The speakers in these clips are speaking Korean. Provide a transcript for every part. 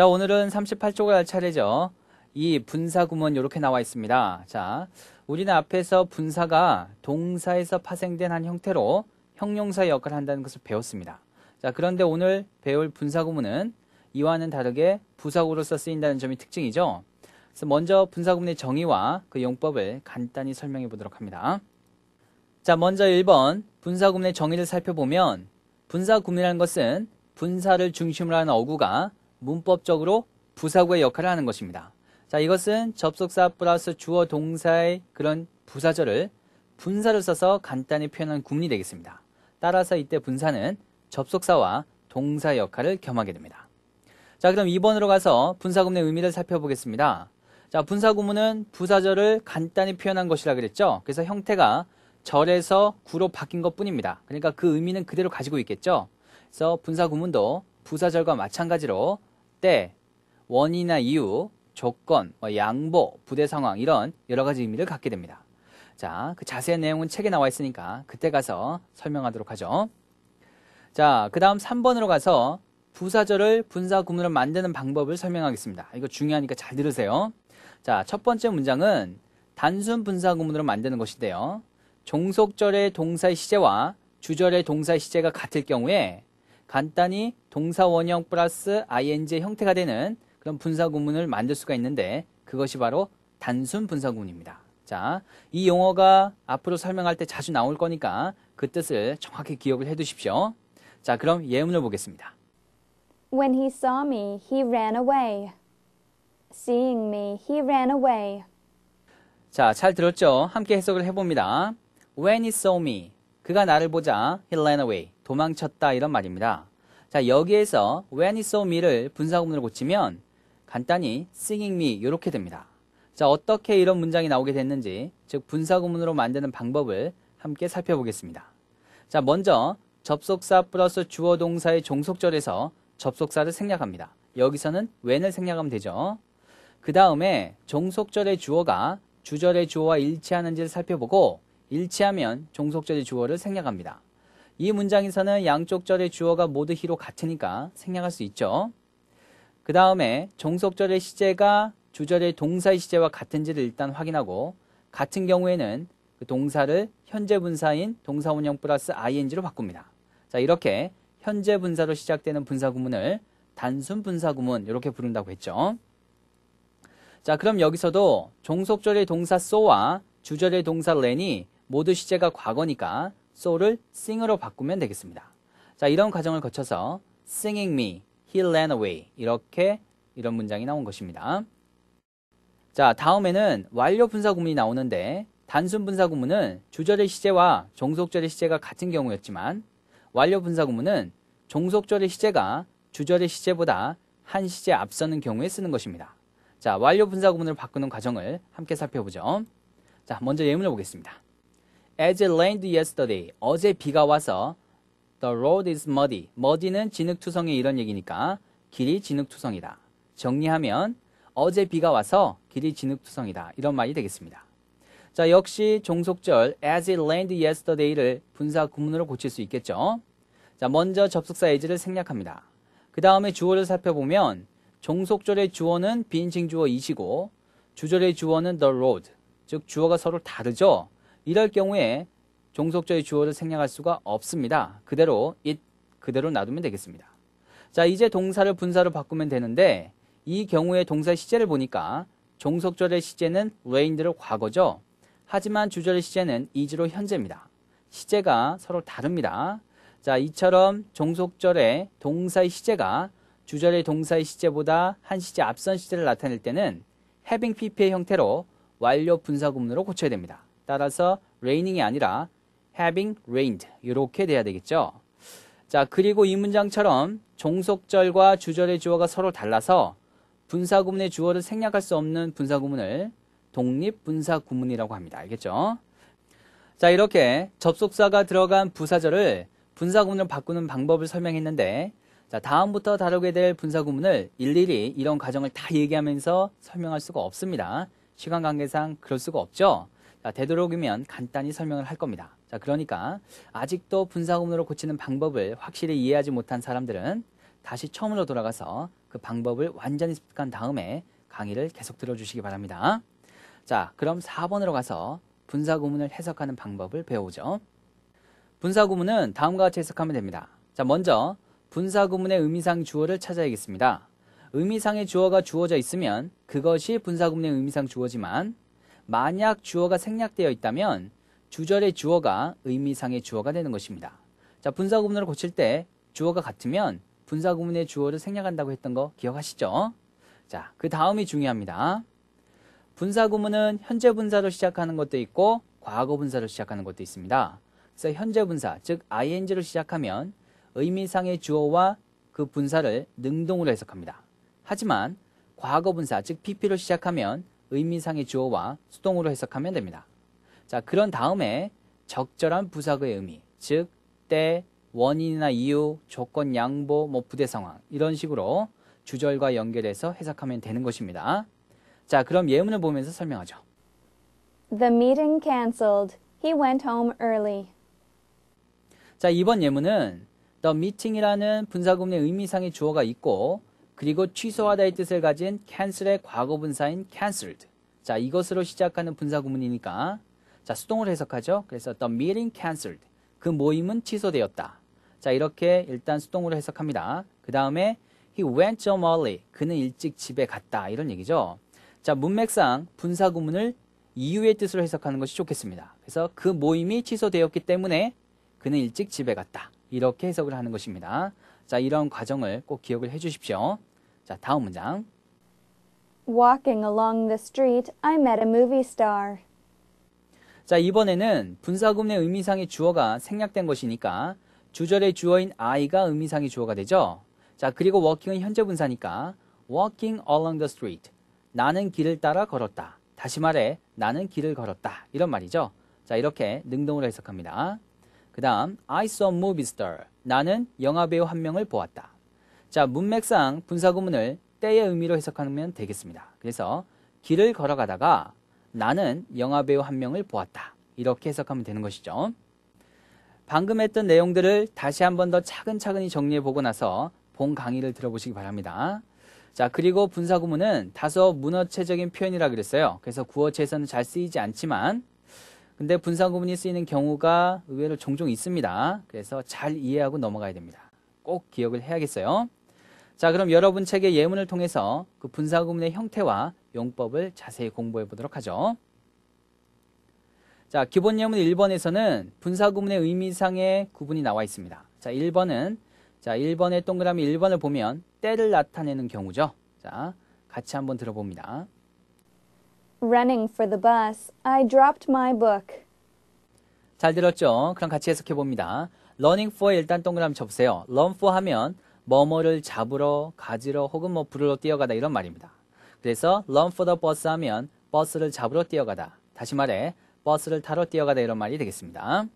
자, 오늘은 38쪽을 할 차례죠. 이 분사 구문 이렇게 나와 있습니다. 자, 우리는 앞에서 분사가 동사에서 파생된 한 형태로 형용사의 역할을 한다는 것을 배웠습니다. 자, 그런데 오늘 배울 분사 구문은 이와는 다르게 부사구로서 쓰인다는 점이 특징이죠. 그래서 먼저 분사 구문의 정의와 그 용법을 간단히 설명해 보도록 합니다. 자, 먼저 1번 분사 구문의 정의를 살펴보면 분사 구문이라는 것은 분사를 중심으로 하는 어구가 문법적으로 부사구의 역할을 하는 것입니다. 자, 이것은 접속사 플러스 주어 동사의 그런 부사절을 분사를 써서 간단히 표현한 구문이 되겠습니다. 따라서 이때 분사는 접속사와 동사의 역할을 겸하게 됩니다. 자, 그럼 2번으로 가서 분사 구문의 의미를 살펴보겠습니다. 자, 분사 구문은 부사절을 간단히 표현한 것이라 그랬죠. 그래서 형태가 절에서 구로 바뀐 것 뿐입니다. 그러니까 그 의미는 그대로 가지고 있겠죠. 그래서 분사 구문도 부사절과 마찬가지로 때, 원인이나 이유, 조건, 양보, 부대 상황 이런 여러 가지 의미를 갖게 됩니다. 자, 그 자세한 내용은 책에 나와 있으니까 그때 가서 설명하도록 하죠. 자, 그 다음 3번으로 가서 부사절을 분사 구문으로 만드는 방법을 설명하겠습니다. 이거 중요하니까 잘 들으세요. 자, 첫 번째 문장은 단순 분사 구문으로 만드는 것인데요. 종속절의 동사의 시제와 주절의 동사의 시제가 같을 경우에 간단히 동사 원형 플러스 ing의 형태가 되는 그런 분사 구문을 만들 수가 있는데 그것이 바로 단순 분사 구문입니다. 자, 이 용어가 앞으로 설명할 때 자주 나올 거니까 그 뜻을 정확히 기억을 해 두십시오. 자, 그럼 예문을 보겠습니다. When he saw me, he ran away. Seeing me, he ran away. 자, 잘 들었죠? 함께 해석을 해봅니다. When he saw me, 그가 나를 보자 he ran away, 도망쳤다 이런 말입니다. 자, 여기에서 when he saw me를 분사구문으로 고치면 간단히 seeing me 이렇게 됩니다. 자, 어떻게 이런 문장이 나오게 됐는지, 즉 분사구문으로 만드는 방법을 함께 살펴보겠습니다. 자, 먼저 접속사 플러스 주어 동사의 종속절에서 접속사를 생략합니다. 여기서는 when을 생략하면 되죠. 그 다음에 종속절의 주어가 주절의 주어와 일치하는지를 살펴보고 일치하면 종속절의 주어를 생략합니다. 이 문장에서는 양쪽 절의 주어가 모두 he로 같으니까 생략할 수 있죠. 그 다음에 종속절의 시제가 주절의 동사의 시제와 같은지를 일단 확인하고 같은 경우에는 그 동사를 현재 분사인 동사 원형 플러스 ing로 바꿉니다. 자, 이렇게 현재 분사로 시작되는 분사 구문을 단순 분사 구문 이렇게 부른다고 했죠. 자, 그럼 여기서도 종속절의 동사 so와 주절의 동사 ran이 모두 시제가 과거니까 so를 sing으로 바꾸면 되겠습니다. 자, 이런 과정을 거쳐서 singing me, he ran away 이런 문장이 나온 것입니다. 자, 다음에는 완료 분사 구문이 나오는데 단순 분사 구문은 주절의 시제와 종속절의 시제가 같은 경우였지만 완료 분사 구문은 종속절의 시제가 주절의 시제보다 한 시제 앞서는 경우에 쓰는 것입니다. 자, 완료 분사 구문을 바꾸는 과정을 함께 살펴보죠. 자, 먼저 예문을 보겠습니다. As it rained yesterday, 어제 비가 와서 the road is muddy. muddy는 진흙투성이 이런 얘기니까 길이 진흙투성이다. 정리하면 어제 비가 와서 길이 진흙투성이다. 이런 말이 되겠습니다. 자, 역시 종속절 as it rained yesterday를 분사 구문으로 고칠 수 있겠죠. 자, 먼저 접속사 as를 생략합니다. 그 다음에 주어를 살펴보면 종속절의 주어는 비인칭 주어 it이고 주절의 주어는 the road, 즉 주어가 서로 다르죠. 이럴 경우에 종속절의 주어를 생략할 수가 없습니다. 그대로 it 그대로 놔두면 되겠습니다. 자, 이제 동사를 분사로 바꾸면 되는데 이 경우에 동사의 시제를 보니까 종속절의 시제는 rained로 과거죠. 하지만 주절의 시제는 is로 현재입니다. 시제가 서로 다릅니다. 자, 이처럼 종속절의 동사의 시제가 주절의 동사의 시제보다 한 시제 앞선 시제를 나타낼 때는 having pp의 형태로 완료 분사 구문으로 고쳐야 됩니다. 따라서 raining이 아니라 having rained 이렇게 돼야 되겠죠. 자, 그리고 이 문장처럼 종속절과 주절의 주어가 서로 달라서 분사 구문의 주어를 생략할 수 없는 분사 구문을 독립 분사 구문이라고 합니다. 알겠죠? 자, 이렇게 접속사가 들어간 부사절을 분사 구문으로 바꾸는 방법을 설명했는데 자, 다음부터 다루게 될 분사 구문을 일일이 이런 과정을 다 얘기하면서 설명할 수가 없습니다. 시간 관계상 그럴 수가 없죠. 자, 되도록이면 간단히 설명을 할 겁니다. 자, 그러니까 아직도 분사 구문으로 고치는 방법을 확실히 이해하지 못한 사람들은 다시 처음으로 돌아가서 그 방법을 완전히 습득한 다음에 강의를 계속 들어주시기 바랍니다. 자, 그럼 4번으로 가서 분사구문을 해석하는 방법을 배워보죠. 분사구문은 다음과 같이 해석하면 됩니다. 자, 먼저 분사구문의 의미상 주어를 찾아야겠습니다. 의미상의 주어가 주어져 있으면 그것이 분사구문의 의미상 주어지만 만약 주어가 생략되어 있다면 주절의 주어가 의미상의 주어가 되는 것입니다. 자, 분사구문으로 고칠 때 주어가 같으면 분사구문의 주어를 생략한다고 했던 거 기억하시죠? 자, 그 다음이 중요합니다. 분사구문은 현재 분사로 시작하는 것도 있고 과거 분사로 시작하는 것도 있습니다. 그래서 현재 분사, 즉 ing로 시작하면 의미상의 주어와 그 분사를 능동으로 해석합니다. 하지만 과거 분사, 즉 pp로 시작하면 의미상의 주어와 수동으로 해석하면 됩니다. 자, 그런 다음에 적절한 부사구의 의미, 즉 때, 원인이나 이유, 조건, 양보, 부대 상황 이런 식으로 주절과 연결해서 해석하면 되는 것입니다. 자, 그럼 예문을 보면서 설명하죠. The meeting cancelled. He went home early. 자, 이번 예문은 the meeting이라는 분사구문의 의미상의 주어가 있고 그리고 취소하다의 뜻을 가진 cancel의 과거 분사인 cancelled. 자, 이것으로 시작하는 분사구문이니까 자, 수동으로 해석하죠. 그래서 the meeting cancelled. 그 모임은 취소되었다. 자, 이렇게 일단 수동으로 해석합니다. 그 다음에 he went home early. 그는 일찍 집에 갔다. 이런 얘기죠. 자, 문맥상 분사구문을 이유의 뜻으로 해석하는 것이 좋겠습니다. 그래서 그 모임이 취소되었기 때문에 그는 일찍 집에 갔다. 이렇게 해석을 하는 것입니다. 자, 이런 과정을 꼭 기억을 해 주십시오. 자, 다음 문장. Walking along the street, I met a movie star. 자, 이번에는 분사구문의 의미상의 주어가 생략된 것이니까 주절의 주어인 I가 의미상의 주어가 되죠. 자, 그리고 walking은 현재 분사니까 walking along the street. 나는 길을 따라 걸었다. 다시 말해 나는 길을 걸었다. 이런 말이죠. 자, 이렇게 능동으로 해석합니다. 그 다음 I saw a movie star. 나는 영화배우 한 명을 보았다. 자, 문맥상 분사구문을 때의 의미로 해석하면 되겠습니다. 그래서 길을 걸어가다가 나는 영화배우 한 명을 보았다. 이렇게 해석하면 되는 것이죠. 방금 했던 내용들을 다시 한 번 더 차근차근히 정리해보고 나서 본 강의를 들어보시기 바랍니다. 자, 그리고 분사구문은 다소 문어체적인 표현이라 그랬어요. 그래서 구어체에서는 잘 쓰이지 않지만 근데 분사구문이 쓰이는 경우가 의외로 종종 있습니다. 그래서 잘 이해하고 넘어가야 됩니다. 꼭 기억을 해야겠어요. 자, 그럼 여러분 책의 예문을 통해서 그 분사구문의 형태와 용법을 자세히 공부해 보도록 하죠. 자, 기본 예문 1번에서는 분사구문의 의미상의 구분이 나와 있습니다. 자, 1번의 동그라미 1번을 보면 때를 나타내는 경우죠. 자, 같이 한번 들어봅니다. Running for the bus, I dropped my book. 잘 들었죠? 그럼 같이 해석해 봅니다. Running for 일단 동그라미 쳐보세요. Run for 하면 뭐뭐를 잡으러, 가지러 혹은 부르러 뛰어가다 이런 말입니다. 그래서 run for the bus 하면 버스를 잡으러 뛰어가다. 다시 말해 버스를 타러 뛰어가다 이런 말이 되겠습니다.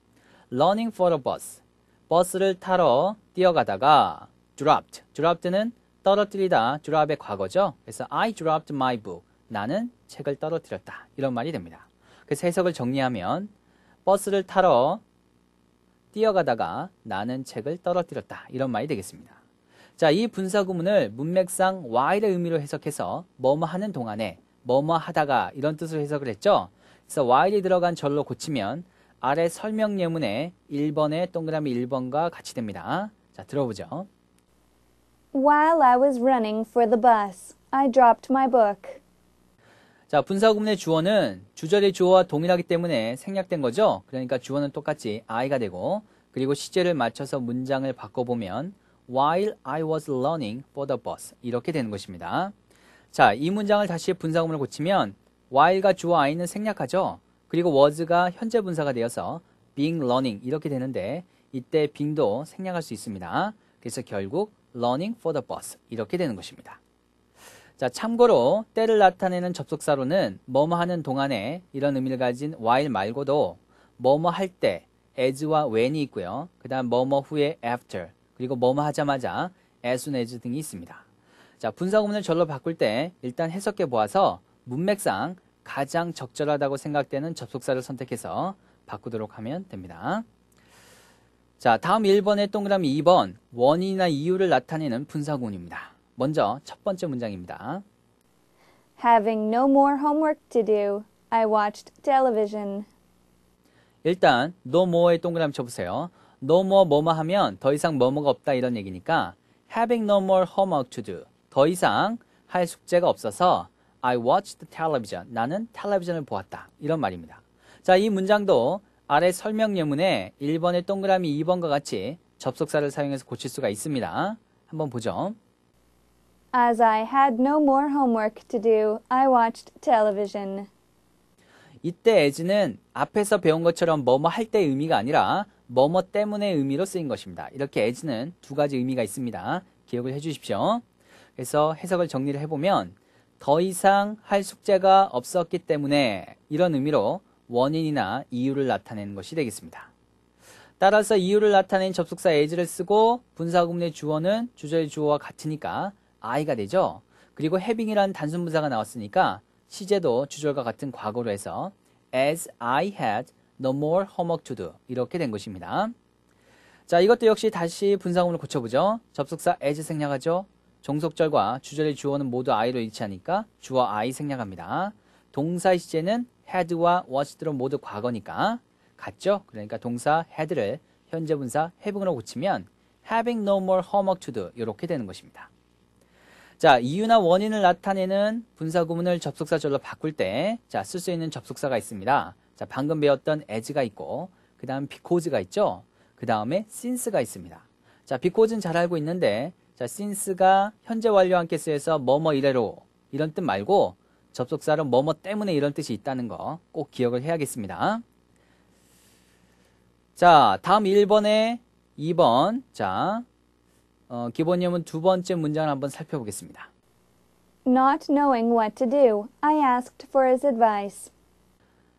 Running for the bus. 버스를 타러 뛰어가다가 dropped는 떨어뜨리다, drop의 과거죠. 그래서 I dropped my book. 나는 책을 떨어뜨렸다. 이런 말이 됩니다. 그래서 해석을 정리하면 버스를 타러 뛰어가다가 나는 책을 떨어뜨렸다. 이런 말이 되겠습니다. 자, 이 분사구문을 문맥상 while의 의미로 해석해서 뭐뭐 하는 동안에 뭐뭐 하다가 이런 뜻으로 해석을 했죠. 그래서 while이 들어간 절로 고치면 아래 설명 예문에 1번의 동그라미 1번과 같이 됩니다. 자, 들어보죠. While I was running for the bus, I dropped my book. 자, 분사구문의 주어는 주절의 주어와 동일하기 때문에 생략된 거죠. 그러니까 주어는 똑같이 I가 되고 그리고 시제를 맞춰서 문장을 바꿔보면 While I was running for the bus 이렇게 되는 것입니다. 자, 이 문장을 다시 분사구문을 고치면 while가 주어 I는 생략하죠. 그리고 was가 현재 분사가 되어서 being running 이렇게 되는데 이때 being도 생략할 수 있습니다. 그래서 결국 running for the bus 이렇게 되는 것입니다. 자, 참고로 때를 나타내는 접속사로는 뭐뭐 하는 동안에 이런 의미를 가진 while 말고도 뭐뭐 할 때 as와 when이 있고요. 그 다음 뭐뭐 후에 after 그리고 뭐뭐 하자마자 as soon as 등이 있습니다. 자, 분사구문을 절로 바꿀 때 일단 해석해 보아서 문맥상 가장 적절하다고 생각되는 접속사를 선택해서 바꾸도록 하면 됩니다. 자, 다음 1번의 동그라미 2번 원인이나 이유를 나타내는 분사구문입니다. 먼저 첫 번째 문장입니다. Having no more homework to do, I watched television. 일단 no more에 동그라미 쳐보세요. no more 뭐뭐 하면 더 이상 뭐뭐가 없다 이런 얘기니까 having no more homework to do. 더 이상 할 숙제가 없어서 I watched television. 나는 텔레비전을 보았다. 이런 말입니다. 자, 이 문장도 아래 설명 예문에 1번의 동그라미 2번과 같이 접속사를 사용해서 고칠 수가 있습니다. 한번 보죠. As I had no more homework to do, I watched television. 이때 as는 앞에서 배운 것처럼 뭐뭐 할 때의 의미가 아니라 뭐뭐 때문의 의미로 쓰인 것입니다. 이렇게 as는 두 가지 의미가 있습니다. 기억을 해주십시오. 그래서 해석을 정리를 해보면 더 이상 할 숙제가 없었기 때문에 이런 의미로 원인이나 이유를 나타내는 것이 되겠습니다. 따라서 이유를 나타낸 접속사 as를 쓰고 분사구문의 주어는 주절의 주어와 같으니까 I가 되죠. 그리고 having이라는 단순분사가 나왔으니까 시제도 주절과 같은 과거로 해서 as I had no more homework to do 이렇게 된 것입니다. 자, 이것도 역시 다시 분사구문을 고쳐보죠. 접속사 as 생략하죠. 종속절과 주절의 주어는 모두 I로 일치하니까 주어 I 생략합니다. 동사 시제는 had와 watch드로 모두 과거니까 같죠? 그러니까 동사 had를 현재 분사 having으로 고치면 having no more homework to do 이렇게 되는 것입니다. 자, 이유나 원인을 나타내는 분사구문을 접속사절로 바꿀 때, 자, 쓸 수 있는 접속사가 있습니다. 자, 방금 배웠던 as가 있고, 그 다음 because가 있죠. 그 다음에 since가 있습니다. 자, because는 잘 알고 있는데, 자, since가 현재 완료와 함께 쓰여서 뭐뭐 이래로 이런 뜻 말고 접속사로 뭐뭐 때문에 이런 뜻이 있다는 거 꼭 기억을 해야겠습니다. 자, 다음 1번에 2번. 자, 기본 예문 두 번째 문장을 한번 살펴보겠습니다. Not knowing what to do, I asked for his advice.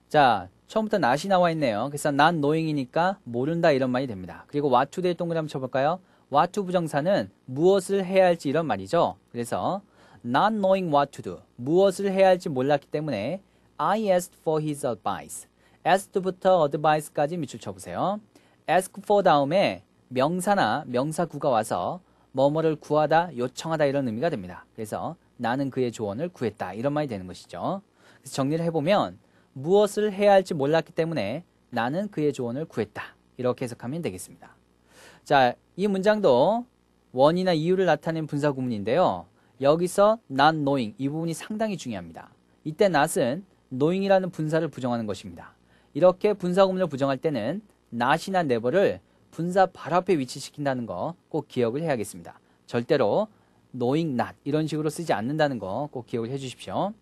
자, 처음부터 not이 나와 있네요. 그래서 not knowing이니까 모른다 이런 말이 됩니다. 그리고 what to do에 동그라미 쳐볼까요? what to 부정사는 무엇을 해야 할지 이런 말이죠. 그래서 not knowing what to do, 무엇을 해야 할지 몰랐기 때문에 I asked for his advice. asked부터 advice까지 밑줄 쳐보세요. ask for 다음에 명사나 명사구가 와서 뭐뭐를 구하다, 요청하다 이런 의미가 됩니다. 그래서 나는 그의 조언을 구했다 이런 말이 되는 것이죠. 그래서 정리를 해보면 무엇을 해야 할지 몰랐기 때문에 나는 그의 조언을 구했다 이렇게 해석하면 되겠습니다. 자, 이 문장도 원인이나 이유를 나타낸 분사구문인데요. 여기서 not knowing 이 부분이 상당히 중요합니다. 이때 not은 knowing이라는 분사를 부정하는 것입니다. 이렇게 분사구문을 부정할 때는 not이나 never를 분사 바로 앞에 위치시킨다는 거 꼭 기억을 해야겠습니다. 절대로 knowing not 이런 식으로 쓰지 않는다는 거 꼭 기억을 해 주십시오.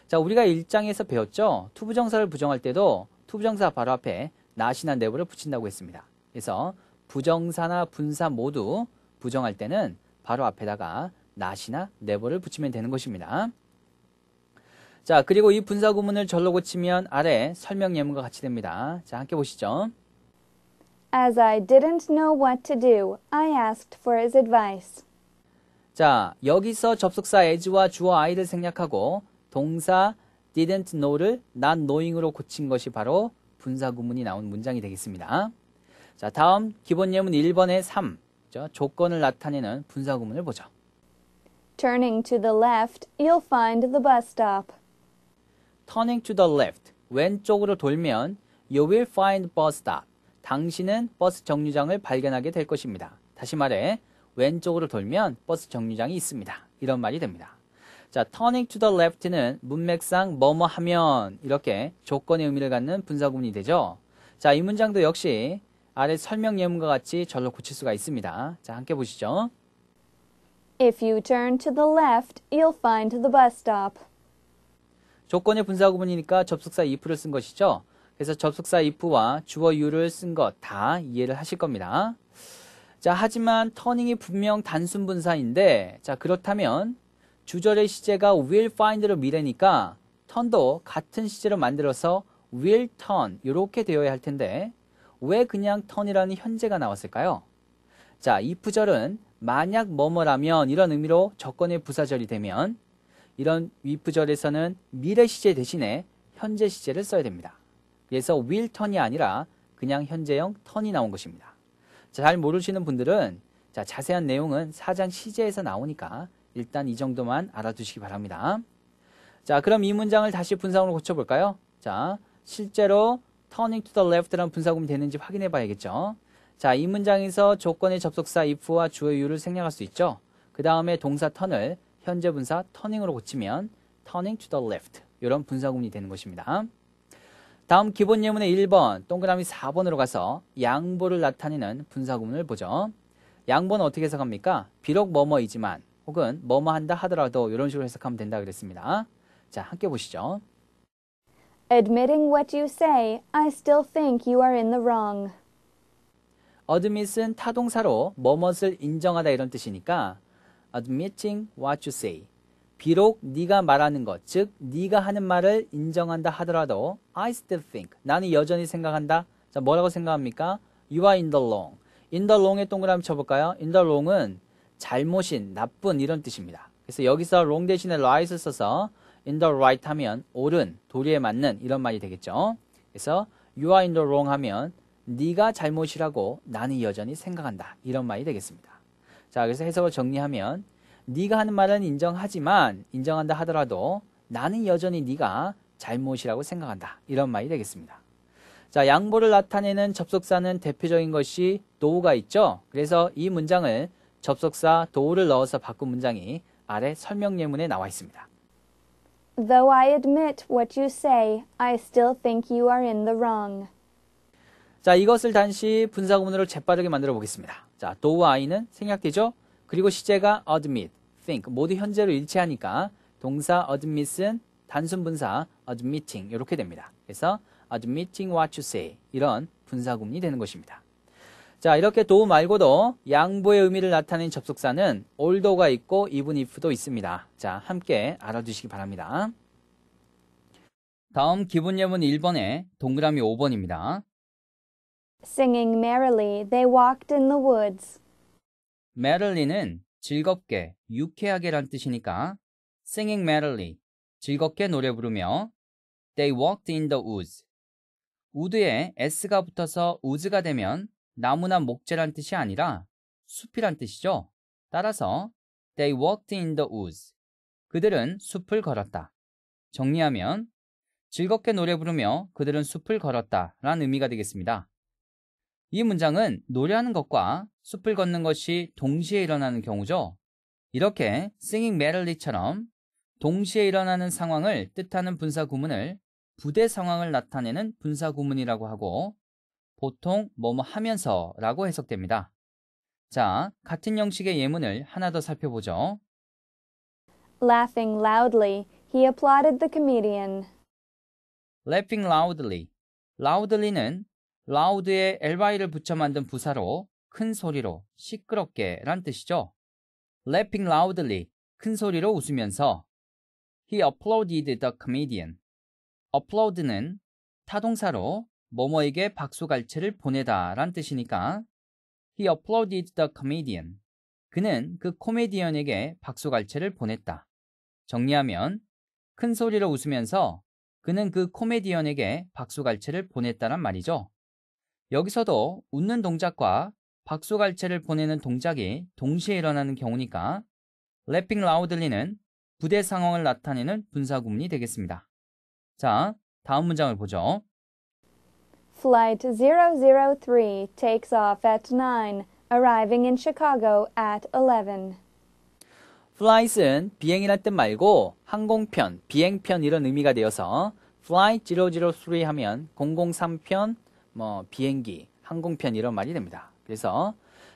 자, 우리가 1장에서 배웠죠. 투부정사를 부정할 때도 투부정사 바로 앞에 not이나 never를 붙인다고 했습니다. 그래서 부정사나 분사 모두 부정할 때는 바로 앞에다가 not이나 never를 붙이면 되는 것입니다. 자, 그리고 이 분사구문을 절로 고치면 아래 설명 예문과 같이 됩니다. 자, 함께 보시죠. As I didn't know what to do, I asked for his advice. 자, 여기서 접속사 as와 주어 I를 생략하고 동사 didn't know를 not knowing으로 고친 것이 바로 분사구문이 나온 문장이 되겠습니다. 자, 다음 기본 예문 1번의 3, 조건을 나타내는 분사구문을 보죠. Turning to the left, you'll find the bus stop. Turning to the left, 왼쪽으로 돌면 you will find bus stop. 당신은 버스 정류장을 발견하게 될 것입니다. 다시 말해 왼쪽으로 돌면 버스 정류장이 있습니다. 이런 말이 됩니다. 자, turning to the left는 문맥상 뭐뭐 하면 이렇게 조건의 의미를 갖는 분사구문이 되죠. 자, 이 문장도 역시 아래 설명 예문과 같이 절로 고칠 수가 있습니다. 자, 함께 보시죠. If you turn to the left, you'll find the bus stop. 조건의 분사구문이니까 접속사 if를 쓴 것이죠. 그래서 접속사 if와 주어 you를 쓴 것 다 이해를 하실 겁니다. 자, 하지만 turning이 분명 단순 분사인데, 자, 그렇다면 주절의 시제가 will find로 미래니까 turn도 같은 시제로 만들어서 will turn 이렇게 되어야 할 텐데 왜 그냥 turn이라는 현재가 나왔을까요? 자, if절은 만약 뭐뭐라면 이런 의미로 조건의 부사절이 되면 이런 if절에서는 미래 시제 대신에 현재 시제를 써야 됩니다. 그래서 will turn이 아니라 그냥 현재형 turn이 나온 것입니다. 자, 잘 모르시는 분들은 자, 자세한 내용은 4장 시제에서 나오니까 일단 이 정도만 알아두시기 바랍니다. 자, 그럼 이 문장을 다시 분사구문으로 고쳐볼까요? 자, 실제로 turning to the left라는 분사구문이 되는지 확인해 봐야겠죠. 자, 이 문장에서 조건의 접속사 if와 주어 you를 생략할 수 있죠. 그 다음에 동사 turn을 현재 분사 turning으로 고치면 turning to the left 이런 분사구문이 되는 것입니다. 다음 기본 예문의 1번, 동그라미 4번으로 가서 양보를 나타내는 분사구문을 보죠. 양보는 어떻게 해석합니까? 비록 뭐뭐이지만 혹은 뭐뭐 한다 하더라도 이런 식으로 해석하면 된다 그랬습니다. 자, 함께 보시죠. Admitting what you say, I still think you are in the wrong. admit은 타동사로 뭐뭇을 인정하다 이런 뜻이니까 admitting what you say. 비록 네가 말하는 것, 즉 네가 하는 말을 인정한다 하더라도 I still think. 나는 여전히 생각한다. 자, 뭐라고 생각합니까? You are in the wrong. in the wrong에 동그라미 쳐볼까요? in the wrong은 잘못인, 나쁜 이런 뜻입니다. 그래서 여기서 wrong 대신에 right을 써서 in the right 하면 옳은, 도리에 맞는 이런 말이 되겠죠. 그래서 you are in the wrong 하면 네가 잘못이라고 나는 여전히 생각한다. 이런 말이 되겠습니다. 자, 그래서 해석을 정리하면 네가 하는 말은 인정하지만 인정한다 하더라도 나는 여전히 네가 잘못이라고 생각한다. 이런 말이 되겠습니다. 자, 양보를 나타내는 접속사는 대표적인 것이 do가 있죠. 그래서 이 문장을 접속사 do를 넣어서 바꾼 문장이 아래 설명 예문에 나와 있습니다. Though I admit what you say, I still think you are in the wrong. 자, 이것을 다시 분사구문으로 재빠르게 만들어 보겠습니다. 자, do와 I는 생략되죠? 그리고 시제가 admit, think 모두 현재로 일치하니까 동사 admit은 단순 분사 admitting 이렇게 됩니다. 그래서 admitting what you say 이런 분사구문이 되는 것입니다. 자, 이렇게 do 말고도 양보의 의미를 나타내는 접속사는 although가 있고 even if도 있습니다. 자, 함께 알아두시기 바랍니다. 다음 기본 예문 1번에 동그라미 5번입니다. Singing merrily, they walked in the woods. merrily는 즐겁게, 유쾌하게 란 뜻이니까 singing merrily, 즐겁게 노래 부르며 they walked in the woods. 우드에 s가 붙어서 우즈가 되면 나무나 목재란 뜻이 아니라 숲이란 뜻이죠. 따라서 they walked in the woods. 그들은 숲을 걸었다. 정리하면 즐겁게 노래 부르며 그들은 숲을 걸었다 라는 의미가 되겠습니다. 이 문장은 노래하는 것과 숲을 걷는 것이 동시에 일어나는 경우죠. 이렇게 singing merrily처럼 동시에 일어나는 상황을 뜻하는 분사구문을 부대 상황을 나타내는 분사구문이라고 하고 보통 뭐뭐 하면서 라고 해석됩니다. 자, 같은 형식의 예문을 하나 더 살펴보죠. Laughing loudly, he applauded the comedian. laughing loudly. loudly는 loud에 ly를 붙여 만든 부사로 큰 소리로, 시끄럽게 란 뜻이죠. laughing loudly, 큰 소리로 웃으면서 he applauded the comedian. applaud는 타동사로 뭐뭐에게 박수갈채를 보내다 란 뜻이니까 he applauded the comedian. 그는 그 코미디언에게 박수갈채를 보냈다. 정리하면 큰 소리로 웃으면서 그는 그 코미디언에게 박수갈채를 보냈다란 말이죠. 여기서도 웃는 동작과 박수갈채를 보내는 동작이 동시에 일어나는 경우니까 laughing loudly는 부대 상황을 나타내는 분사구문이 되겠습니다. 자, 다음 문장을 보죠. Flight 003 takes off at 9, arriving in Chicago at 11. flight은 비행이란 뜻 말고 항공편, 비행편 이런 의미가 되어서 flight 003 하면 003편, 비행기, 항공편 이런 말이 됩니다. 그래서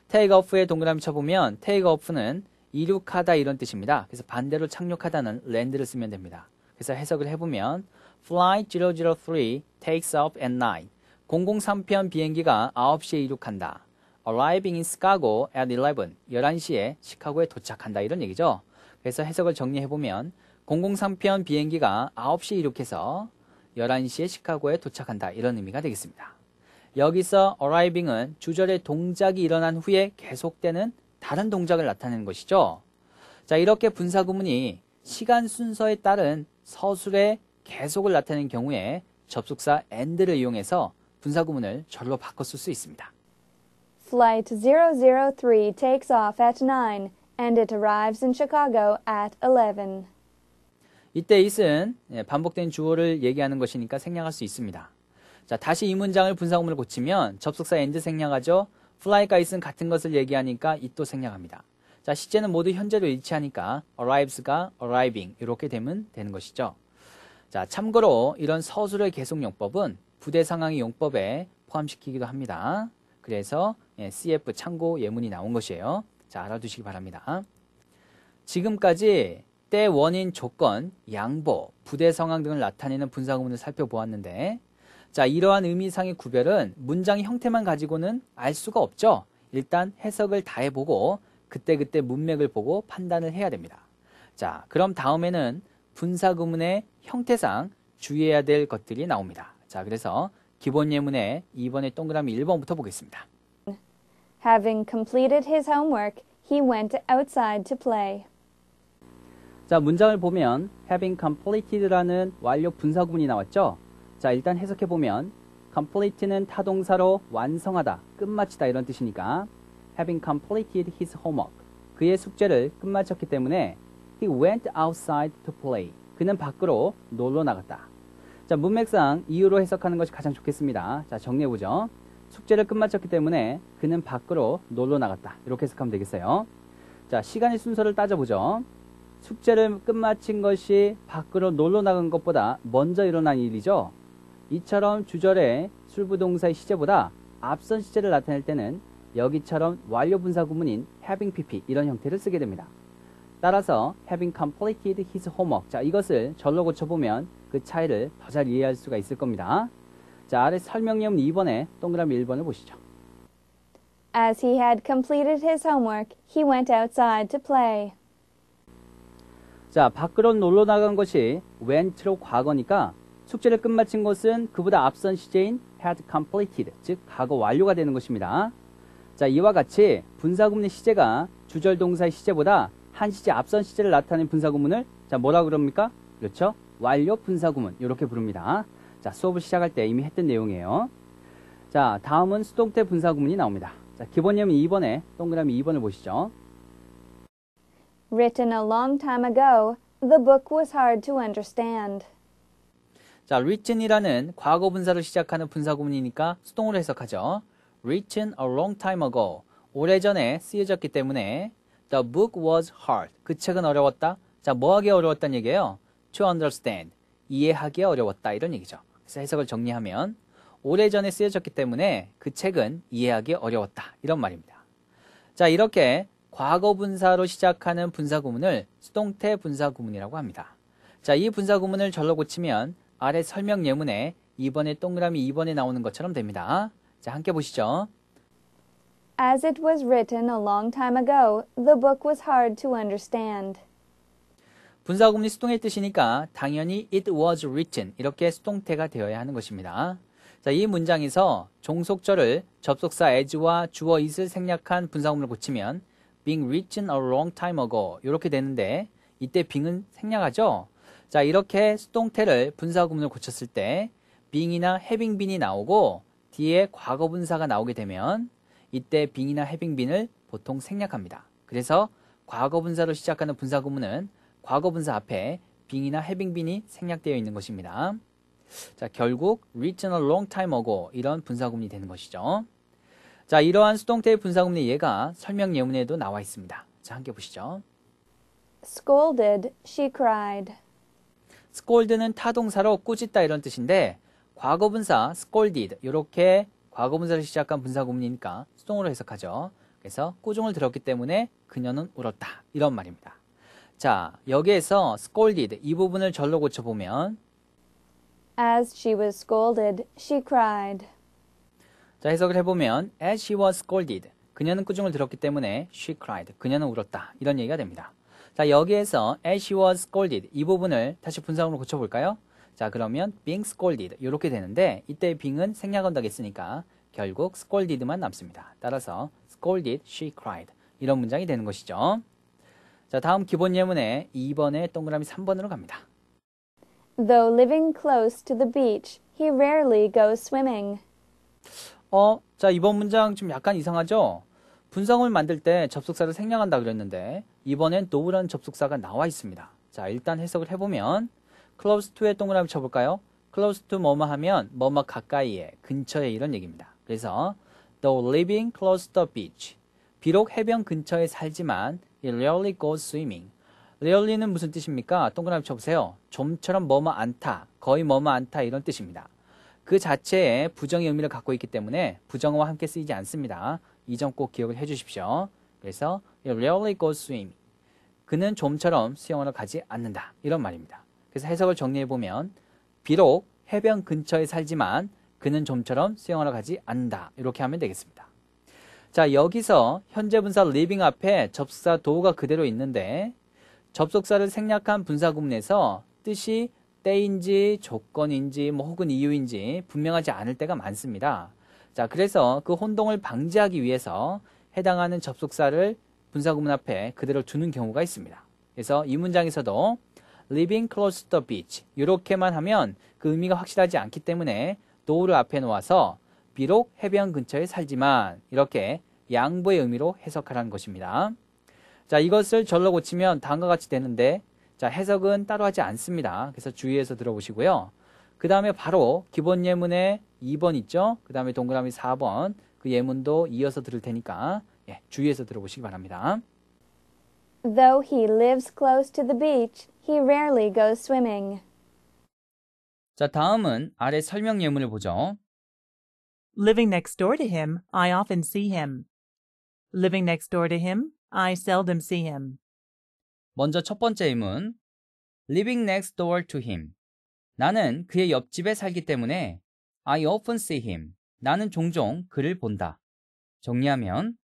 take off에 동그라미 쳐보면 take off는 이륙하다 이런 뜻입니다. 그래서 반대로 착륙하다는 land를 쓰면 됩니다. 그래서 해석을 해보면 flight 003 takes off at 9. 003편 비행기가 9시에 이륙한다. arriving in Chicago at 11. 11시에 시카고에 도착한다 이런 얘기죠. 그래서 해석을 정리해보면 003편 비행기가 9시에 이륙해서 11시에 시카고에 도착한다 이런 의미가 되겠습니다. 여기서 arriving은 주절의 동작이 일어난 후에 계속되는 다른 동작을 나타내는 것이죠. 자, 이렇게 분사구문이 시간 순서에 따른 서술의 계속을 나타내는 경우에 접속사 and를 이용해서 분사구문을 절로 바꿔 쓸 수 있습니다. Flight 003 takes off at 9, and it arrives in Chicago at 11. 이때 it은 반복된 주어를 얘기하는 것이니까 생략할 수 있습니다. 자, 다시 이 문장을 분사구문을 고치면 접속사 and 생략하죠. fly가 it은 같은 것을 얘기하니까 it도 생략합니다. 자, 시제는 모두 현재로 일치하니까 arrives가 arriving 이렇게 되면 되는 것이죠. 자, 참고로 이런 서술의 계속용법은 부대 상황의 용법에 포함시키기도 합니다. 그래서 CF 참고 예문이 나온 것이에요. 자, 알아두시기 바랍니다. 지금까지 때 원인 조건, 양보, 부대 상황 등을 나타내는 분사구문을 살펴보았는데 자, 이러한 의미상의 구별은 문장의 형태만 가지고는 알 수가 없죠. 일단 해석을 다 해보고 그때그때 문맥을 보고 판단을 해야 됩니다. 자, 그럼 다음에는 분사구문의 형태상 주의해야 될 것들이 나옵니다. 자, 그래서 기본 예문의 2번의 동그라미 1번부터 보겠습니다. Having completed his homework, he went outside to play. 자, 문장을 보면 having completed라는 완료 분사구문이 나왔죠. 자, 일단 해석해보면 complete는 타동사로 완성하다, 끝마치다 이런 뜻이니까 having completed his homework, 그의 숙제를 끝마쳤기 때문에 he went outside to play, 그는 밖으로 놀러 나갔다. 자, 문맥상 이유로 해석하는 것이 가장 좋겠습니다. 자, 정리해보죠. 숙제를 끝마쳤기 때문에 그는 밖으로 놀러 나갔다. 이렇게 해석하면 되겠어요. 자, 시간의 순서를 따져보죠. 숙제를 끝마친 것이 밖으로 놀러 나간 것보다 먼저 일어난 일이죠. 이처럼 주절의 술부동사의 시제보다 앞선 시제를 나타낼 때는 여기처럼 완료 분사 구문인 having pp 이런 형태를 쓰게 됩니다. 따라서 having completed his homework, 자, 이것을 절로 고쳐보면 그 차이를 더 잘 이해할 수가 있을 겁니다. 자, 아래 설명예문 2번에 동그라미 1번을 보시죠. As he had completed his homework, he went outside to play. 자, 밖으로 놀러 나간 것이 went로 과거니까 숙제를 끝마친 것은 그보다 앞선 시제인 had completed, 즉 과거 완료가 되는 것입니다. 자, 이와 같이 분사구문의 시제가 주절 동사의 시제보다 한 시제 앞선 시제를 나타내는 분사구문을 자, 뭐라 그럽니까? 그렇죠? 완료 분사구문 이렇게 부릅니다. 자, 수업을 시작할 때 이미 했던 내용이에요. 자, 다음은 수동태 분사구문이 나옵니다. 자, 기본 예문 2번에 동그라미 2번을 보시죠. Written a long time ago, the book was hard to understand. 자, written이라는 과거 분사로 시작하는 분사구문이니까 수동으로 해석하죠. Written a long time ago, 오래전에 쓰여졌기 때문에 the book was hard, 그 책은 어려웠다. 자, 뭐하기 어려웠다는 얘기예요? To understand, 이해하기 어려웠다 이런 얘기죠. 그래서 해석을 정리하면 오래전에 쓰여졌기 때문에 그 책은 이해하기 어려웠다 이런 말입니다. 자, 이렇게 과거 분사로 시작하는 분사구문을 수동태 분사구문이라고 합니다. 자, 이 분사구문을 절로 고치면 아래 설명 예문에 2번의 동그라미 2번에 나오는 것처럼 됩니다. 자, 함께 보시죠. As it was written a long time ago, the book was hard to understand. 분사구문이 수동의 뜻이니까 당연히 it was written 이렇게 수동태가 되어야 하는 것입니다. 자, 이 문장에서 종속절을 접속사 as와 주어 it을 생략한 분사구문을 고치면 being written a long time ago 이렇게 되는데 이때 being은 생략하죠. 자, 이렇게 수동태를 분사구문을 고쳤을 때 being이나 having been이 나오고 뒤에 과거 분사가 나오게 되면 이때 being이나 having been을 보통 생략합니다. 그래서 과거 분사로 시작하는 분사구문은 과거 분사 앞에 being이나 having been이 생략되어 있는 것입니다. 자, 결국 written a long time ago 이런 분사구문이 되는 것이죠. 자, 이러한 수동태의 분사구문의 예가 설명 예문에도 나와 있습니다. 자, 함께 보시죠. Scolded, she cried. scold는 타동사로 꾸짖다 이런 뜻인데 과거 분사 scolded 이렇게 과거 분사를 시작한 분사구문이니까 수동으로 해석하죠. 그래서 꾸중을 들었기 때문에 그녀는 울었다 이런 말입니다. 자, 여기에서 scolded 이 부분을 절로 고쳐보면 As she was scolded, she cried. 자, 해석을 해보면 as she was scolded 그녀는 꾸중을 들었기 때문에 she cried 그녀는 울었다 이런 얘기가 됩니다. 자, 여기에서 as she was scolded 이 부분을 다시 분사구문으로 고쳐볼까요? 자, 그러면 being scolded 이렇게 되는데 이때 being은 생략한다고 했으니까 결국 scolded만 남습니다. 따라서 scolded, she cried 이런 문장이 되는 것이죠. 자, 다음 기본 예문에 2번에 동그라미 3번으로 갑니다. Though living close to the beach, he rarely goes swimming. 자, 이번 문장 좀 약간 이상하죠? 분사구문을 만들 때 접속사를 생략한다 그랬는데 이번엔 do라는 접속사가 나와 있습니다. 자, 일단 해석을 해보면 close to에 동그라미 쳐볼까요? close to 뭐뭐 하면 뭐뭐 가까이에, 근처에 이런 얘기입니다. 그래서 though living close to the beach. 비록 해변 근처에 살지만 he rarely goes swimming. rarely는 무슨 뜻입니까? 동그라미 쳐보세요. 좀처럼 뭐뭐 않다, 거의 뭐뭐 않다 이런 뜻입니다. 그 자체에 부정의 의미를 갖고 있기 때문에 부정어와 함께 쓰이지 않습니다. 이 점 꼭 기억을 해 주십시오. 그래서 he rarely goes swimming. 그는 좀처럼 수영하러 가지 않는다. 이런 말입니다. 그래서 해석을 정리해보면 비록 해변 근처에 살지만 그는 좀처럼 수영하러 가지 않는다. 이렇게 하면 되겠습니다. 자, 여기서 현재 분사 living 앞에 접속사 do가 그대로 있는데 접속사를 생략한 분사구문에서 뜻이 때인지 조건인지 뭐 혹은 이유인지 분명하지 않을 때가 많습니다. 자, 그래서 그 혼동을 방지하기 위해서 해당하는 접속사를 분사구문 앞에 그대로 두는 경우가 있습니다. 그래서 이 문장에서도 living close to the beach 이렇게만 하면 그 의미가 확실하지 않기 때문에 do를 앞에 놓아서 비록 해변 근처에 살지만 이렇게 양보의 의미로 해석하라는 것입니다. 자, 이것을 절로 고치면 다음과 같이 되는데 자, 해석은 따로 하지 않습니다. 그래서 주의해서 들어보시고요. 그 다음에 바로 기본 예문에 2번 있죠? 그 다음에 동그라미 4번 그 예문도 이어서 들을 테니까 주의해서 들어보시기 바랍니다. Though he lives close to the beach, he rarely goes swimming. 자, 다음은 아래 설명 예문을 보죠. Living next door to him, I often see him. Living next door to him, I seldom see him. 먼저 첫 번째 예문 Living next door to him. 나는 그의 옆집에 살기 때문에 I often see him. 나는 종종 그를 본다. 정리하면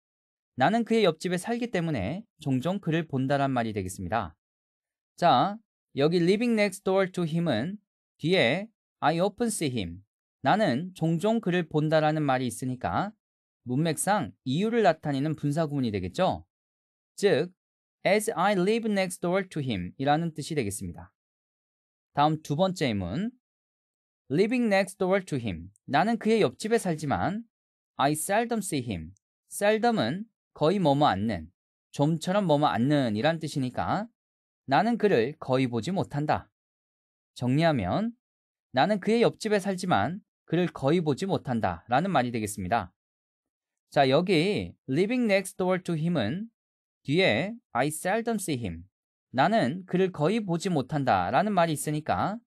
나는 그의 옆집에 살기 때문에 종종 그를 본다란 말이 되겠습니다. 자, 여기 living next door to him은 뒤에 I often see him. 나는 종종 그를 본다라는 말이 있으니까 문맥상 이유를 나타내는 분사구문이 되겠죠? 즉, as I live next door to him 이라는 뜻이 되겠습니다. 다음 두 번째 예문 living next door to him. 나는 그의 옆집에 살지만 I seldom see him. seldom은 거의 뭐뭐 않는, 좀처럼 뭐뭐 않는 이란 뜻이니까 나는 그를 거의 보지 못한다. 정리하면 나는 그의 옆집에 살지만 그를 거의 보지 못한다 라는 말이 되겠습니다. 자, 여기 living next door to him은 뒤에 I seldom see him. 나는 그를 거의 보지 못한다 라는 말이 있으니까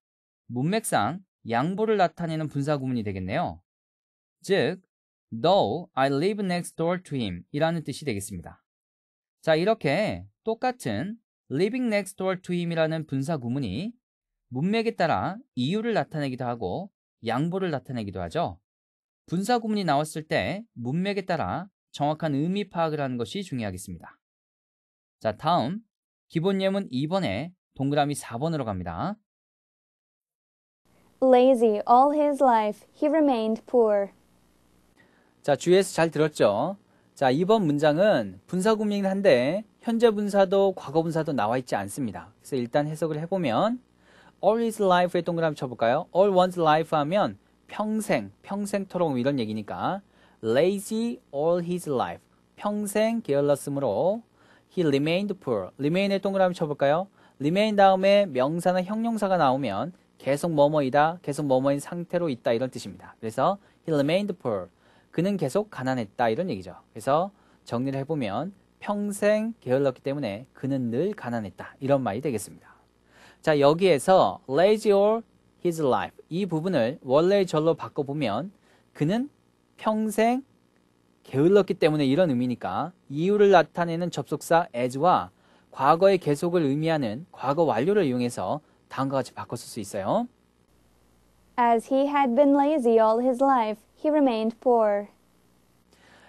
문맥상 양보를 나타내는 분사구문이 되겠네요. 즉, though I live next door to him 이라는 뜻이 되겠습니다. 자, 이렇게 똑같은 living next door to him 이라는 분사구문이 문맥에 따라 이유를 나타내기도 하고 양보를 나타내기도 하죠. 분사구문이 나왔을 때 문맥에 따라 정확한 의미 파악을 하는 것이 중요하겠습니다. 자, 다음 기본 예문 2번에 동그라미 4번으로 갑니다. Lazy all his life, he remained poor. 자, 주의해서 잘 들었죠? 자, 이번 문장은 분사구문이긴 한데 현재 분사도 과거 분사도 나와 있지 않습니다. 그래서 일단 해석을 해보면 all his life에 동그라미 쳐볼까요? all one's life 하면 평생, 평생토록 이런 얘기니까 lazy all his life, 평생 게을렀으므로 he remained poor. remain에 동그라미 쳐볼까요? remain 다음에 명사나 형용사가 나오면 계속 뭐뭐이다, 계속 뭐뭐인 상태로 있다 이런 뜻입니다. 그래서 he remained poor. 그는 계속 가난했다 이런 얘기죠. 그래서 정리를 해보면 평생 게을렀기 때문에 그는 늘 가난했다 이런 말이 되겠습니다. 자, 여기에서 lazy all his life 이 부분을 원래의 절로 바꿔보면 그는 평생 게을렀기 때문에 이런 의미니까 이유를 나타내는 접속사 as와 과거의 계속을 의미하는 과거 완료를 이용해서 다음과 같이 바꿔 쓸 수 있어요. As he had been lazy all his life, he remained poor.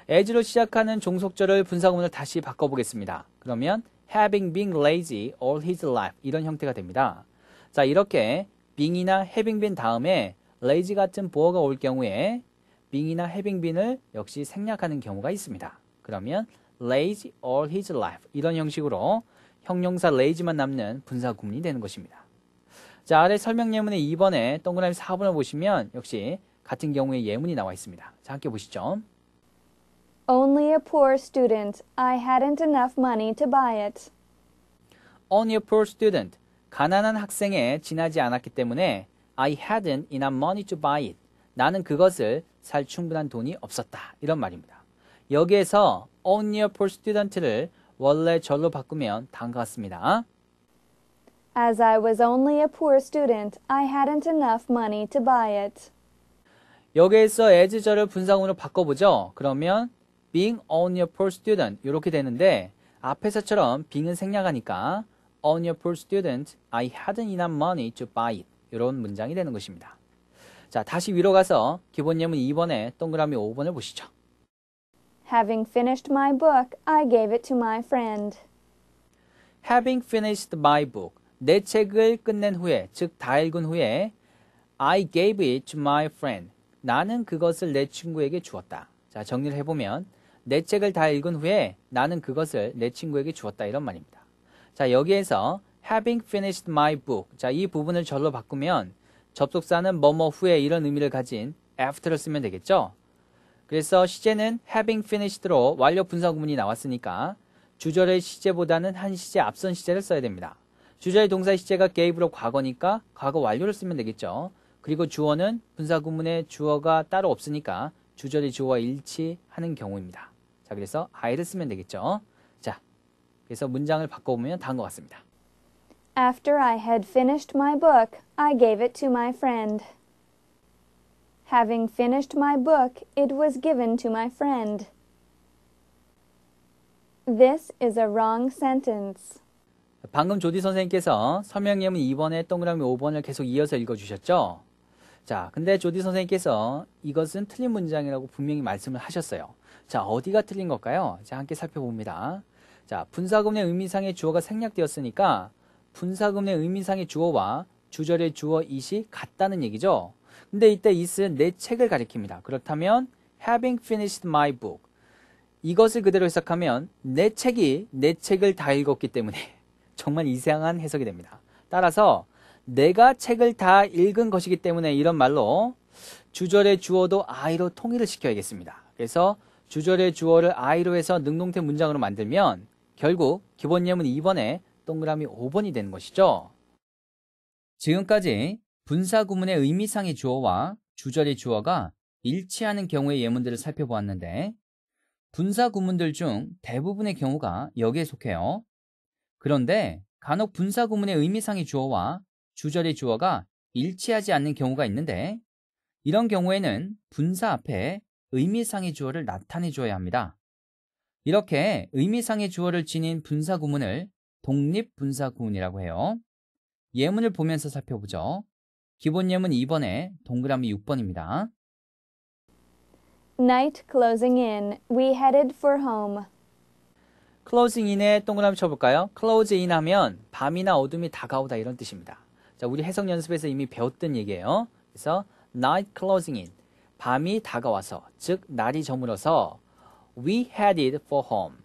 as로 시작하는 종속절을 분사구문을 다시 바꿔보겠습니다. 그러면 having been lazy all his life 이런 형태가 됩니다. 자, 이렇게 being이나 having been 다음에 lazy 같은 보어가 올 경우에 being이나 having been을 역시 생략하는 경우가 있습니다. 그러면 lazy all his life 이런 형식으로 형용사 lazy만 남는 분사구문이 되는 것입니다. 자, 아래 설명 예문의 2번에 동그라미 4번을 보시면 역시 같은 경우의 예문이 나와 있습니다. 자, 함께 보시죠. Only a poor student. I hadn't enough money to buy it. Only a poor student. 가난한 학생에 지나지 않았기 때문에 I hadn't enough money to buy it. 나는 그것을 살 충분한 돈이 없었다. 이런 말입니다. 여기에서 only a poor student를 원래 절로 바꾸면 다음과 같습니다. As I was only a poor student, I hadn't enough money to buy it. 여기에서 as절을 분사구문으로 바꿔보죠. 그러면 being only a poor student 이렇게 되는데 앞에서처럼 being은 생략하니까 only a poor student, I hadn't enough money to buy it. 이런 문장이 되는 것입니다. 자, 다시 위로 가서 기본 예문 2번에 동그라미 5번을 보시죠. Having finished my book, I gave it to my friend. Having finished my book. 내 책을 끝낸 후에, 즉 다 읽은 후에 I gave it to my friend. 나는 그것을 내 친구에게 주었다. 자, 정리를 해보면 내 책을 다 읽은 후에 나는 그것을 내 친구에게 주었다. 이런 말입니다. 자, 여기에서 having finished my book. 자, 이 부분을 절로 바꾸면 접속사는 뭐뭐 후에 이런 의미를 가진 after를 쓰면 되겠죠. 그래서 시제는 having finished로 완료 분사 구문이 나왔으니까 주절의 시제보다는 한 시제 앞선 시제를 써야 됩니다. 주절의 동사 시제가 gave로 과거니까 과거 완료를 쓰면 되겠죠. 그리고 주어는 분사 구문에 주어가 따로 없으니까 주절의 주어와 일치하는 경우입니다. 자, 그래서 I를 쓰면 되겠죠. 자, 그래서 문장을 바꿔보면 다음과 같습니다. After I had finished my book, I gave it to my friend. Having finished my book, it was given to my friend. This is a wrong sentence. 방금 조디 선생님께서 설명 예문 2번에 동그라미 5번을 계속 이어서 읽어주셨죠? 자, 근데 조디 선생님께서 이것은 틀린 문장이라고 분명히 말씀을 하셨어요. 자, 어디가 틀린 걸까요? 자, 함께 살펴봅니다. 자, 분사구문의 의미상의 주어가 생략되었으니까 분사구문의 의미상의 주어와 주절의 주어 it이 같다는 얘기죠. 근데 이때 it은 내 책을 가리킵니다. 그렇다면 having finished my book. 이것을 그대로 해석하면 내 책을 다 읽었기 때문에 정말 이상한 해석이 됩니다. 따라서 내가 책을 다 읽은 것이기 때문에 이런 말로 주절의 주어도 I로 통일을 시켜야겠습니다. 그래서 주절의 주어를 I로 해서 능동태 문장으로 만들면 결국 기본 예문 2번에 동그라미 5번이 되는 것이죠. 지금까지 분사 구문의 의미상의 주어와 주절의 주어가 일치하는 경우의 예문들을 살펴보았는데 분사 구문들 중 대부분의 경우가 여기에 속해요. 그런데 간혹 분사 구문의 의미상의 주어와 주절의 주어가 일치하지 않는 경우가 있는데 이런 경우에는 분사 앞에 의미상의 주어를 나타내 주어야 합니다. 이렇게 의미상의 주어를 지닌 분사 구문을 독립 분사 구문이라고 해요. 예문을 보면서 살펴보죠. 기본 예문 2번에 동그라미 6번입니다. Night closing in, we headed for home. closing in에 동그라미 쳐볼까요? close in 하면 밤이나 어둠이 다가오다 이런 뜻입니다. 자, 우리 해석 연습에서 이미 배웠던 얘기예요. 그래서 night closing in, 밤이 다가와서, 즉 날이 저물어서 we headed for home.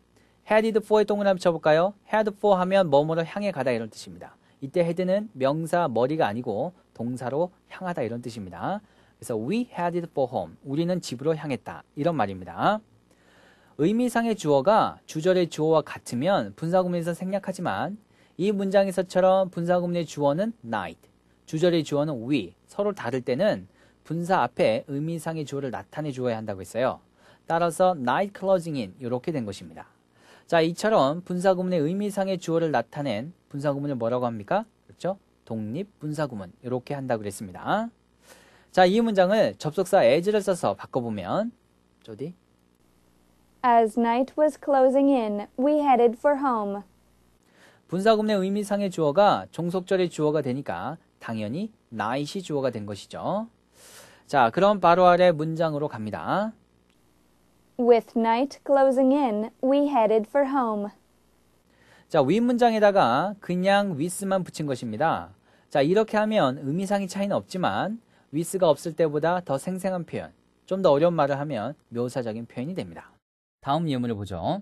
headed for에 동그라미 쳐볼까요? head for 하면 뭐뭐로 향해 가다 이런 뜻입니다. 이때 head는 명사 머리가 아니고 동사로 향하다 이런 뜻입니다. 그래서 we headed for home. 우리는 집으로 향했다. 이런 말입니다. 의미상의 주어가 주절의 주어와 같으면 분사구문에서 생략하지만 이 문장에서처럼 분사구문의 주어는 night, 주절의 주어는 we, 서로 다를 때는 분사 앞에 의미상의 주어를 나타내 주어야 한다고 했어요. 따라서 night closing in 이렇게 된 것입니다. 자, 이처럼 분사구문의 의미상의 주어를 나타낸 분사구문을 뭐라고 합니까? 그렇죠? 독립 분사구문 이렇게 한다고 그랬습니다. 자, 이 문장을 접속사 as를 써서 바꿔보면 조디 As night was closing in, we headed for home. 분사구문의 의미상의 주어가 종속절의 주어가 되니까 당연히 night이 주어가 된 것이죠. 자, 그럼 바로 아래 문장으로 갑니다. With night closing in, we headed for home. 자, 윗문장에다가 그냥 with만 붙인 것입니다. 자, 이렇게 하면 의미상의 차이는 없지만 with가 없을 때보다 더 생생한 표현, 좀 더 어려운 말을 하면 묘사적인 표현이 됩니다. 다음 예문을 보죠.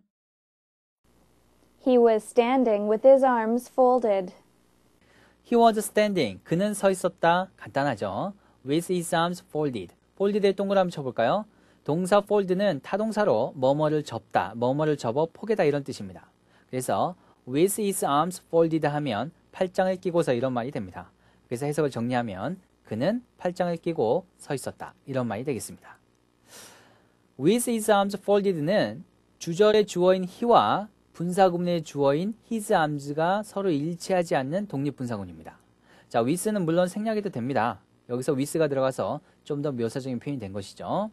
He was standing with his arms folded. He was standing. 그는 서 있었다. 간단하죠. With his arms folded. folded에 동그라미 쳐볼까요? 동사 fold는 타동사로 뭐뭐를 접다, 뭐뭐를 접어 포개다 이런 뜻입니다. 그래서 with his arms folded 하면 팔짱을 끼고서 이런 말이 됩니다. 그래서 해석을 정리하면 그는 팔짱을 끼고 서 있었다 이런 말이 되겠습니다. with his arms folded는 주절의 주어인 he와 분사구문의 주어인 his arms가 서로 일치하지 않는 독립분사구문입니다. 자, with는 물론 생략해도 됩니다. 여기서 with가 들어가서 좀 더 묘사적인 표현이 된 것이죠.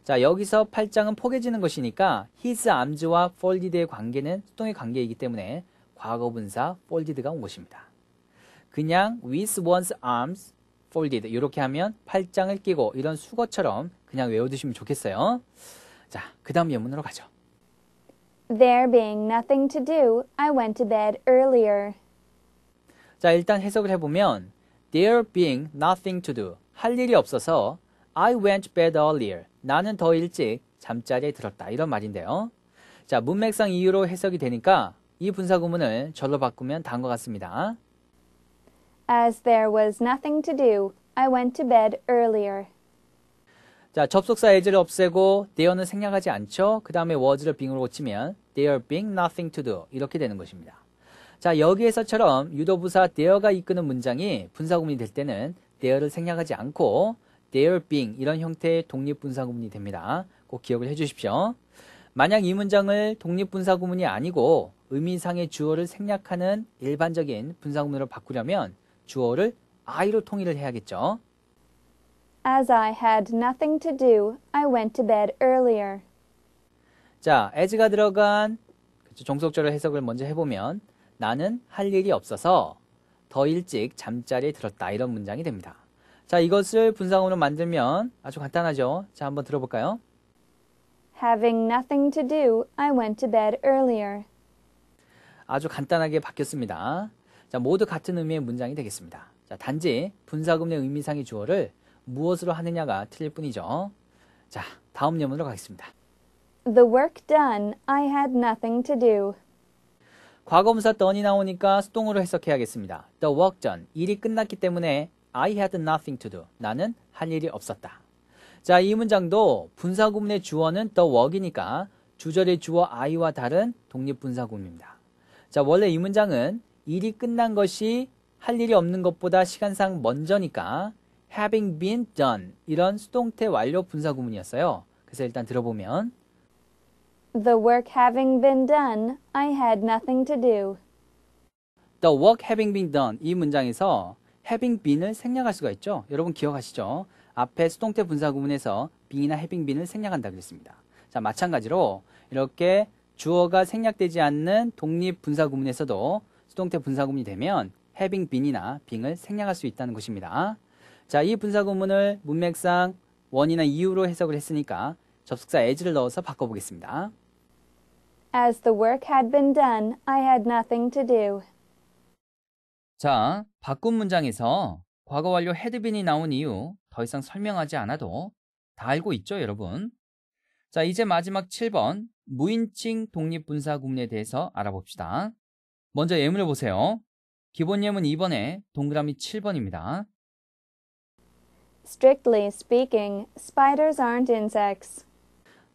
자, 여기서 팔짱은 포개지는 것이니까 his arms와 folded의 관계는 수동의 관계이기 때문에 과거분사 folded가 온 것입니다. 그냥 with one's arms folded 이렇게 하면 팔짱을 끼고 이런 수거처럼 그냥 외워두시면 좋겠어요. 자, 그 다음 예문으로 가죠. There being nothing to do, I went to bed earlier. 자, 일단 해석을 해보면 There being nothing to do 할 일이 없어서 I went to bed earlier 나는 더 일찍 잠자리에 들었다 이런 말인데요. 자, 문맥상 이유로 해석이 되니까 이 분사구문을 절로 바꾸면 다음과 같습니다. As there was nothing to do, I went to bed earlier. 자, 접속사 as를 없애고 there는 생략하지 않죠. 그 다음에 was를 being으로 고치면 there being nothing to do 이렇게 되는 것입니다. 자, 여기에서처럼 유도부사 there가 이끄는 문장이 분사구문이 될 때는 there를 생략하지 않고 there being 이런 형태의 독립분사구문이 됩니다. 꼭 기억을 해주십시오. 만약 이 문장을 독립분사구문이 아니고 의미상의 주어를 생략하는 일반적인 분사구문으로 바꾸려면 주어를 I로 통일을 해야겠죠. As I had nothing to do, I went to bed earlier. 자, as가 들어간 종속절의 해석을 먼저 해보면 나는 할 일이 없어서 더 일찍 잠자리에 들었다 이런 문장이 됩니다. 자, 이것을 분사구문으로 만들면 아주 간단하죠. 자, 한번 들어볼까요? Having nothing to do, I went to bed earlier. 아주 간단하게 바뀌었습니다. 자, 모두 같은 의미의 문장이 되겠습니다. 자, 단지 분사구문의 의미상의 주어를 무엇으로 하느냐가 틀릴 뿐이죠. 자, 다음 예문으로 가겠습니다. The work done, I had nothing to do. 과거분사 done이 나오니까 수동으로 해석해야겠습니다. The work done, 일이 끝났기 때문에 I had nothing to do, 나는 할 일이 없었다. 자, 이 문장도 분사구문의 주어는 the work이니까 주절의 주어 I와 다른 독립분사구문입니다. 자, 원래 이 문장은 일이 끝난 것이 할 일이 없는 것보다 시간상 먼저니까 having been done 이런 수동태 완료 분사구문이었어요. 그래서 일단 들어보면 The work having been done, I had nothing to do. The work having been done 이 문장에서 having been을 생략할 수가 있죠. 여러분 기억하시죠? 앞에 수동태 분사구문에서 being이나 having been을 생략한다 그랬습니다. 자, 마찬가지로 이렇게 주어가 생략되지 않는 독립 분사구문에서도 수동태 분사구문이 되면 having been이나 being을 생략할 수 있다는 것입니다. 자, 이 분사구문을 문맥상 원이나 이유로 해석을 했으니까 접속사 as를 넣어서 바꿔보겠습니다. As the work had been done, I had nothing to do. 자, 바꾼 문장에서 과거 완료 had been이 나온 이유 더 이상 설명하지 않아도 다 알고 있죠, 여러분? 자, 이제 마지막 7번 무인칭 독립분사구문에 대해서 알아봅시다. 먼저 예문을 보세요. 기본 예문 2번에 동그라미 7번입니다. Strictly speaking, spiders aren't insects.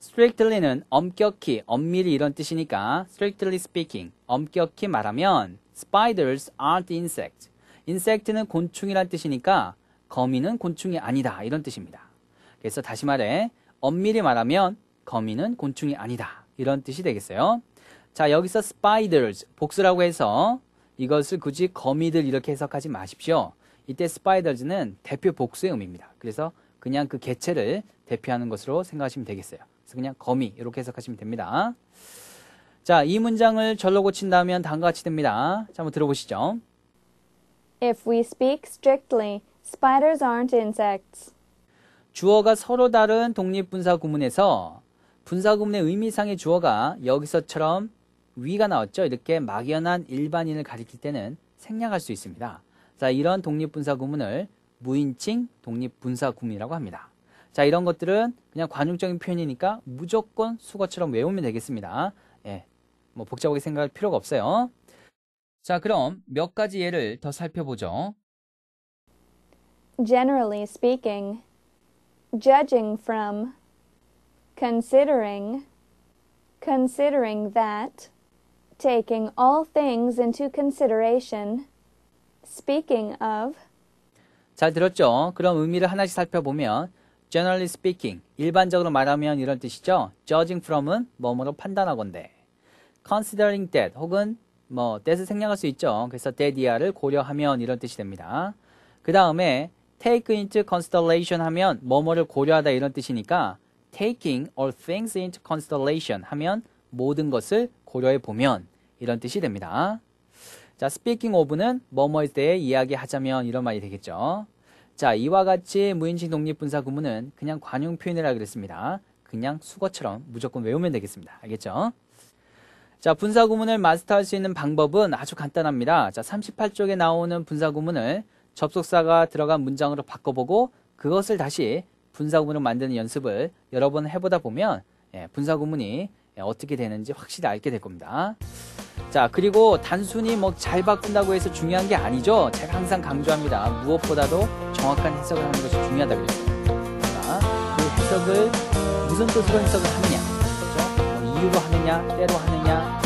strictly는 엄격히, 엄밀히 이런 뜻이니까 strictly speaking, 엄격히 말하면 spiders aren't insects. insect는 곤충이란 뜻이니까 거미는 곤충이 아니다 이런 뜻입니다. 그래서 다시 말해 엄밀히 말하면 거미는 곤충이 아니다 이런 뜻이 되겠어요. 자, 여기서 spiders 복수라고 해서 이것을 굳이 거미들 이렇게 해석하지 마십시오. 이때 spiders는 대표 복수의 의미입니다. 그래서 그냥 그 개체를 대표하는 것으로 생각하시면 되겠어요. 그래서 그냥 거미 이렇게 해석하시면 됩니다. 자, 이 문장을 절로 고친다면 다음과 같이 됩니다. 자, 한번 들어보시죠. If we speak strictly, spiders aren't insects. 주어가 서로 다른 독립분사 구문에서 분사 구문의 의미상의 주어가 여기서처럼 위가 나왔죠. 이렇게 막연한 일반인을 가리킬 때는 생략할 수 있습니다. 자, 이런 독립분사 구문을 무인칭 독립분사 구문이라고 합니다. 자, 이런 것들은 그냥 관용적인 표현이니까 무조건 수거처럼 외우면 되겠습니다. 예, 뭐 복잡하게 생각할 필요가 없어요. 자, 그럼 몇 가지 예를 더 살펴보죠. Generally speaking, judging from, considering, considering that, taking all things into consideration, speaking of, 잘 들었죠? 그럼 의미를 하나씩 살펴보면 generally speaking, 일반적으로 말하면 이런 뜻이죠. judging from은 뭐뭐로 판단하건대. considering that 혹은 뭐 that을 생략할 수 있죠. 그래서 that이야를 고려하면 이런 뜻이 됩니다. 그 다음에 take into consideration 하면 뭐뭐를 고려하다 이런 뜻이니까 taking all things into consideration 하면 모든 것을 고려해 보면 이런 뜻이 됩니다. 자, speaking of는 뭐뭐에 대해 이야기하자면 이런 말이 되겠죠. 자, 이와 같이 무인칭 독립분사 구문은 그냥 관용 표현이라 그랬습니다. 그냥 수거처럼 무조건 외우면 되겠습니다. 알겠죠? 자, 분사 구문을 마스터할 수 있는 방법은 아주 간단합니다. 자, 38쪽에 나오는 분사 구문을 접속사가 들어간 문장으로 바꿔보고 그것을 다시 분사 구문으로 만드는 연습을 여러 번 해보다 보면 분사 구문이 어떻게 되는지 확실히 알게 될 겁니다. 자, 그리고 단순히 뭐 잘 바꾼다고 해서 중요한 게 아니죠. 제가 항상 강조합니다. 무엇보다도 정확한 해석을 하는 것이 중요하다고 했어요. 자, 그 해석을 무슨 뜻으로 해석을 하느냐, 그렇죠? 뭐 이유로 하느냐, 때로 하느냐,